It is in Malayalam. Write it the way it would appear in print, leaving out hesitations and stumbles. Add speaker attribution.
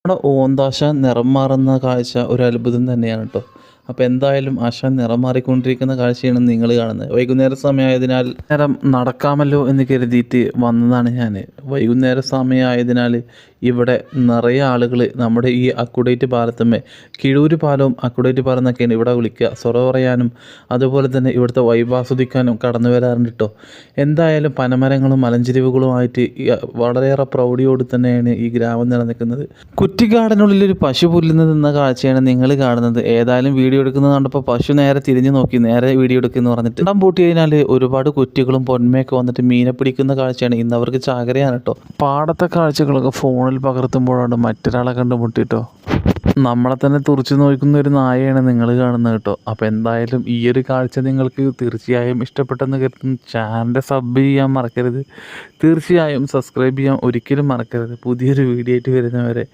Speaker 1: നമ്മുടെ ഓന്താശ നിറം മാറുന്ന കാഴ്ച ഒരു അത്ഭുതം തന്നെയാണ് കേട്ടോ. അപ്പോൾ എന്തായാലും ആശ നിറം മാറിക്കൊണ്ടിരിക്കുന്ന കാഴ്ചയാണ് നിങ്ങൾ കാണുന്നത്. വൈകുന്നേര സമയമായതിനാൽ നേരം നടക്കാമല്ലോ എന്ന് കരുതിയിട്ട് വന്നതാണ് ഞാൻ. വൈകുന്നേര സമയമായതിനാൽ ഇവിടെ നിറയെ ആളുകൾ നമ്മുടെ ഈ അക്കുഡേറ്റ് പാലത്തമ്മേ, കിഴൂര് പാലവും അക്കുഡേറ്റ് പാലം എന്നൊക്കെയാണ് ഇവിടെ വിളിക്കുക, സൊറ പറയാനും അതുപോലെ തന്നെ ഇവിടുത്തെ വൈബ് ആസ്വദിക്കാനും കടന്നു വരാറുണ്ട് കേട്ടോ. എന്തായാലും പനമരങ്ങളും മലഞ്ചെരിവുകളുമായിട്ട് വളരെയേറെ പ്രൗഢിയോട് തന്നെയാണ് ഈ ഗ്രാമം നിലനിൽക്കുന്നത്. കുറ്റിക്കാടിനുള്ളിലൊരു പശു പുല്ലുന്നത് എന്ന കാഴ്ചയാണ് നിങ്ങൾ കാണുന്നത്. ഏതായാലും വീഡിയോ എടുക്കുന്നത് കണ്ടപ്പോൾ പശു നേരെ തിരിഞ്ഞു നോക്കി, നേരെ വീഡിയോ എടുക്കുമെന്ന് പറഞ്ഞിട്ട് ഇടം പൂട്ടി കഴിഞ്ഞാൽ ഒരുപാട് കുറ്റികളും പൊന്മയൊക്കെ വന്നിട്ട് മീനെ പിടിക്കുന്ന കാഴ്ചയാണ്. ഇന്ന് അവർക്ക് ചാകരയാണ് കേട്ടോ. പാടത്തെ കാഴ്ചകളൊക്കെ ഫോണിൽ പകർത്തുമ്പോഴാണ് മറ്റൊരാളെ കണ്ടുമുട്ടിട്ടോ. നമ്മളെ തന്നെ തുറച്ചു നോക്കുന്ന ഒരു നായയാണ് നിങ്ങൾ കാണുന്നത് കേട്ടോ. അപ്പോൾ എന്തായാലും ഈ ഒരു കാഴ്ച നിങ്ങൾക്ക് തീർച്ചയായും ഇഷ്ടപ്പെട്ടെന്ന് കരുതുന്നു. ചാനൽ സബ് ചെയ്യാൻ മറക്കരുത്, തീർച്ചയായും സബ്സ്ക്രൈബ് ചെയ്യാൻ ഒരിക്കലും മറക്കരുത്. പുതിയൊരു വീഡിയോ ആയിട്ട് വരുന്നവരെ